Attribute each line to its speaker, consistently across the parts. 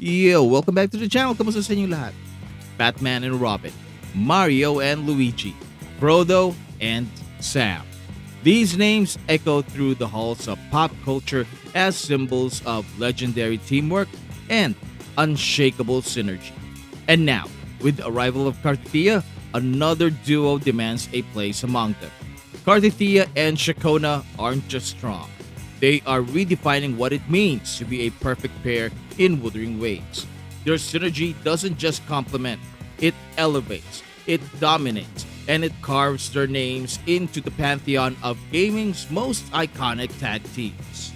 Speaker 1: Yo, welcome back to the channel. Kamusta sa inyong lahat? Batman and Robin, Mario and Luigi, Frodo and Sam. These names echo through the halls of pop culture as symbols of legendary teamwork and unshakable synergy. And now, with the arrival of Cartethyia, another duo demands a place among them. Cartethyia and Ciaccona aren't just strong. They are redefining what it means to be a perfect pair in Wuthering ways. Their synergy doesn't just complement, it elevates, it dominates, and it carves their names into the pantheon of gaming's most iconic tag teams.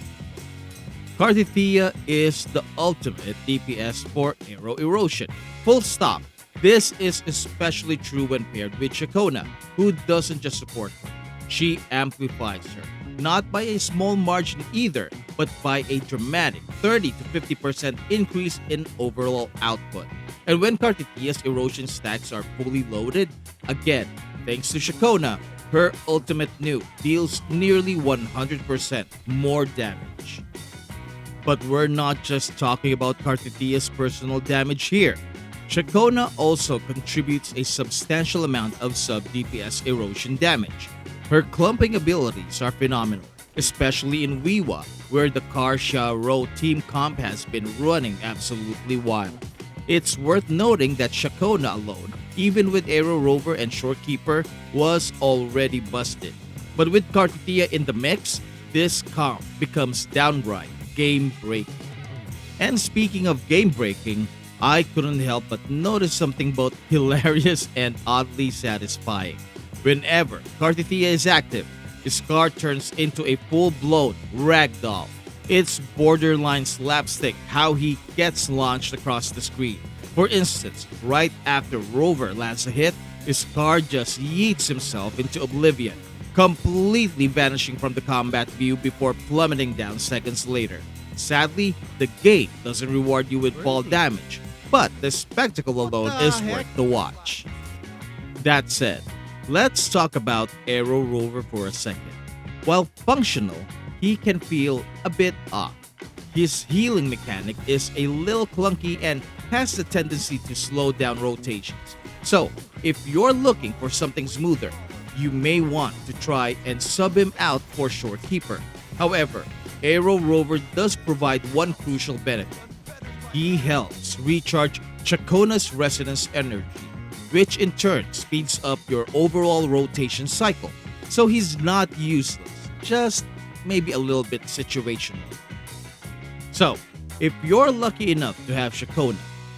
Speaker 1: Cartethyia is the ultimate DPS for Aero Erosion. Full stop. This is especially true when paired with Ciaccona, who doesn't just support her. She amplifies her, not by a small margin either, but by a dramatic 30 to 50% increase in overall output. And when Cartethia's erosion stacks are fully loaded, again, thanks to Ciaccona, her ultimate nuke deals nearly 100% more damage. But we're not just talking about Cartethia's personal damage here. Ciaccona also contributes a substantial amount of sub-DPS erosion damage. Her clumping abilities are phenomenal, especially in WUWA, where the Cartethyia Row team comp has been running absolutely wild. It's worth noting that Ciaccona alone, even with Aero Rover and Shorekeeper, was already busted. But with Cartethyia in the mix, this comp becomes downright game-breaking. And speaking of game-breaking, I couldn't help but notice something both hilarious and oddly satisfying. Whenever Cartethyia is active, Scar turns into a full-blown ragdoll. It's borderline slapstick how he gets launched across the screen. For instance, right after Rover lands a hit, Scar just yeets himself into oblivion, completely vanishing from the combat view before plummeting down seconds later. Sadly, the game doesn't reward you with fall damage, but the spectacle alone is worth the watch. That said, let's talk about Aero Rover for a second. While functional, he can feel a bit off. His healing mechanic is a little clunky and has the tendency to slow down rotations. So, if you're looking for something smoother, you may want to try and sub him out for Shorekeeper. However, Aero Rover does provide one crucial benefit. He helps recharge Ciaccona's resonance energy, which in turn speeds up your overall rotation cycle. So he's not useless, just maybe a little bit situational. So, if you're lucky enough to have Ciaccona,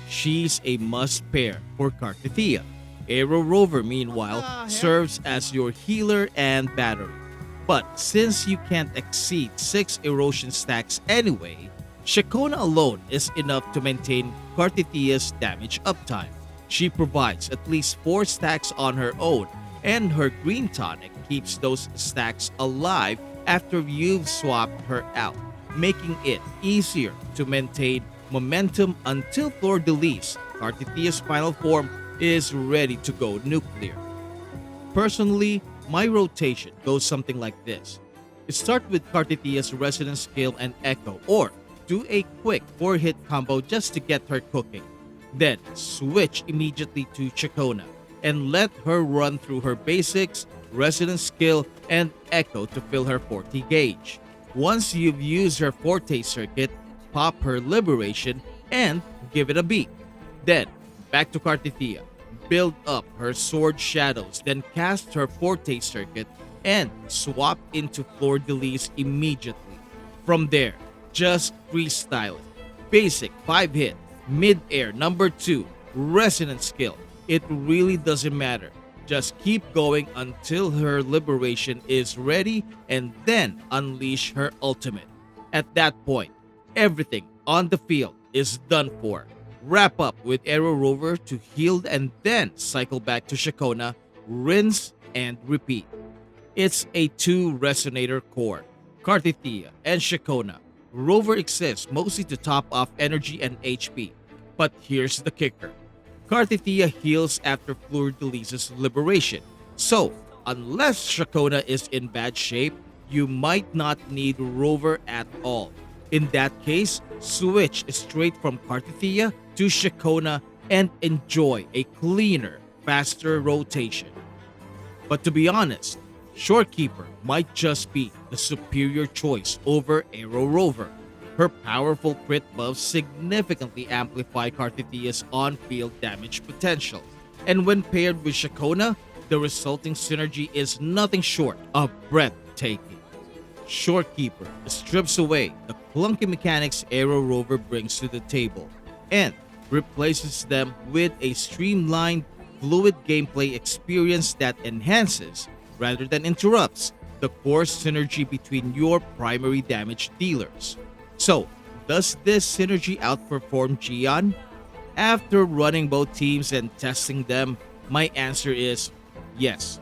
Speaker 1: she's a must pair for Cartethyia. Aero Rover, meanwhile, serves as your healer and battery. But since you can't exceed 6 erosion stacks anyway, Ciaccona alone is enough to maintain Cartethia's damage uptime. She provides at least 4 stacks on her own, and her green tonic keeps those stacks alive after you've swapped her out, making it easier to maintain momentum until Fleur de Lis, Cartethia's final form, is ready to go nuclear. Personally, my rotation goes something like this. Start with Cartethia's Resonance Skill and Echo, or do a quick 4-hit combo just to get her cooking. Then switch immediately to Ciaccona and let her run through her basics, Resonance Skill, and Echo to fill her 40 gauge. Once you've used her Forte circuit, pop her Liberation and give it a beat. Then back to Cartethyia, build up her Sword Shadows, then cast her Forte circuit and swap into Fleur de Lis immediately. From there, just freestyle it. Basic 5-hit, mid-air number 2, resonance skill. It really doesn't matter. Just keep going until her liberation is ready and then unleash her ultimate. At that point, everything on the field is done for. Wrap up with Aero Rover to heal and then cycle back to Ciaccona, rinse and repeat. It's a 2 Resonator core, Cartethyia and Ciaccona. Rover exists mostly to top off energy and HP. But here's the kicker. Cartethyia heals after Fleur de Lis's liberation. So, unless Ciaccona is in bad shape, you might not need Rover at all. In that case, switch straight from Cartethyia to Ciaccona and enjoy a cleaner, faster rotation. But to be honest, Shorekeeper might just be the superior choice over Aero Rover. Her powerful crit buffs significantly amplify Cartethia's on-field damage potential, and when paired with Ciaccona, the resulting synergy is nothing short of breathtaking. Shorekeeper strips away the clunky mechanics Aero Rover brings to the table and replaces them with a streamlined, fluid gameplay experience that enhances, rather than interrupts, the core synergy between your primary damage dealers. So, does this synergy outperform Jiyan? After running both teams and testing them, my answer is yes.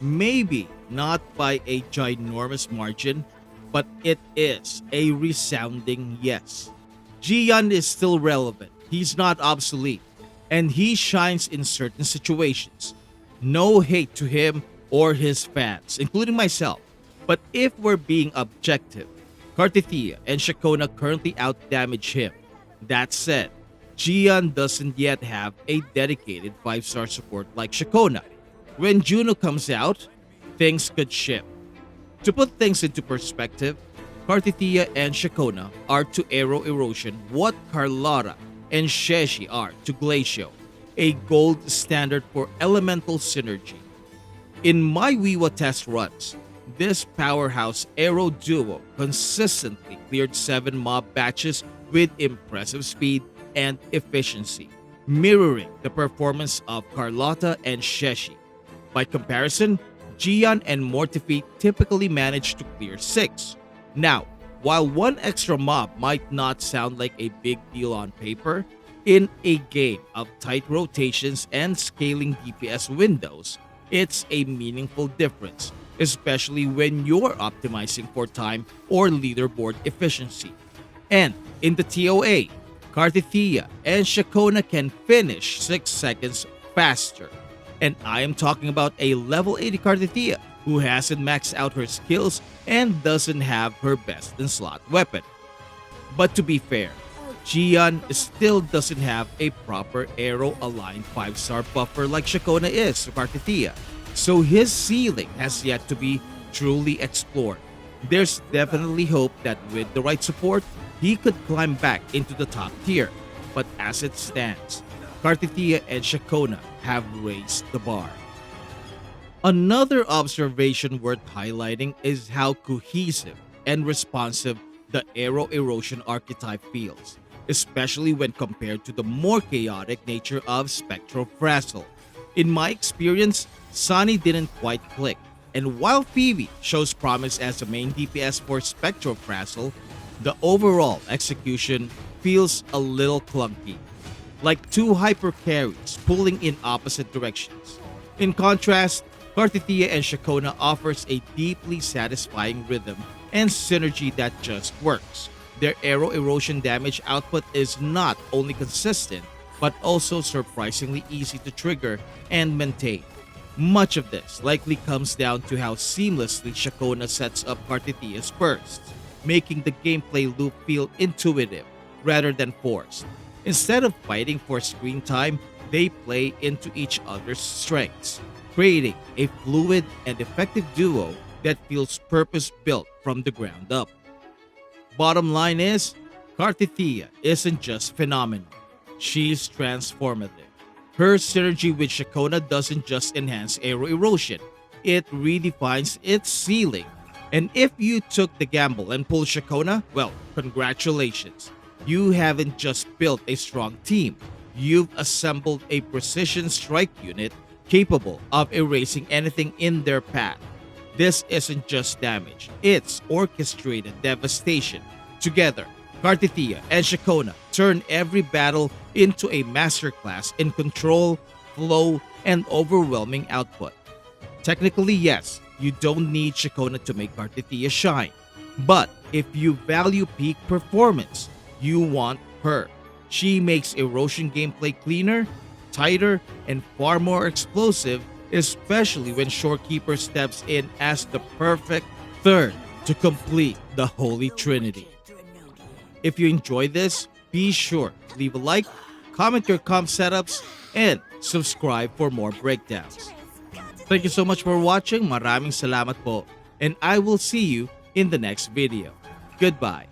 Speaker 1: Maybe not by a ginormous margin, but it is a resounding yes. Jiyan is still relevant, he's not obsolete, and he shines in certain situations. No hate to him or his fans, including myself. But if we're being objective, Cartethyia and Ciaccona currently outdamage him. That said, Jiyan doesn't yet have a dedicated 5-star support like Ciaccona. When Juno comes out, things could shift. To put things into perspective, Cartethyia and Ciaccona are to Aero Erosion what Carlotta and Sheshi are to Glacio, a gold standard for elemental synergy. In my WUWA test runs, this powerhouse Aero duo consistently cleared 7 mob batches with impressive speed and efficiency, mirroring the performance of Carlotta and Sheshi. By comparison, Jiyan and Mortifi typically manage to clear 6. Now, while one extra mob might not sound like a big deal on paper, in a game of tight rotations and scaling DPS windows, it's a meaningful difference, especially when you're optimizing for time or leaderboard efficiency. And in the TOA, Cartethyia and Ciaccona can finish 6 seconds faster. And I am talking about a level 80 Cartethyia who hasn't maxed out her skills and doesn't have her best in slot weapon. But to be fair, Jiyan still doesn't have a proper Aero aligned 5-star buffer like Ciaccona is to Cartethyia, so his ceiling has yet to be truly explored. There's definitely hope that with the right support, he could climb back into the top tier, but as it stands, Cartethyia and Ciaccona have raised the bar. Another observation worth highlighting is how cohesive and responsive the Aero Erosion archetype feels, especially when compared to the more chaotic nature of Spectral Frazzle. In my experience, Sunny didn't quite click, and while Phoebe shows promise as the main DPS for Spectral Frazzle, the overall execution feels a little clunky, like 2 hyper carries pulling in opposite directions. In contrast, Cartethyia and Ciaccona offers a deeply satisfying rhythm and synergy that just works. Their Aero Erosion damage output is not only consistent, but also surprisingly easy to trigger and maintain. Much of this likely comes down to how seamlessly Ciaccona sets up Cartethyia's bursts, making the gameplay loop feel intuitive rather than forced. Instead of fighting for screen time, they play into each other's strengths, creating a fluid and effective duo that feels purpose-built from the ground up. Bottom line is, Cartethyia isn't just phenomenal, she's transformative. Her synergy with Ciaccona doesn't just enhance Aero Erosion, it redefines its ceiling. And if you took the gamble and pulled Ciaccona, well, congratulations. You haven't just built a strong team, you've assembled a precision strike unit capable of erasing anything in their path. This isn't just damage, it's orchestrated devastation. Together, Cartethyia and Ciaccona turn every battle into a masterclass in control, flow, and overwhelming output. Technically, yes, you don't need Ciaccona to make Cartethyia shine. But if you value peak performance, you want her. She makes Erosion gameplay cleaner, tighter, and far more explosive, especially when Shorekeeper steps in as the perfect third to complete the Holy Trinity. If you enjoyed this, be sure to leave a like, comment your comp setups, and subscribe for more breakdowns. Thank you so much for watching. Maraming salamat po. And I will see you in the next video. Goodbye.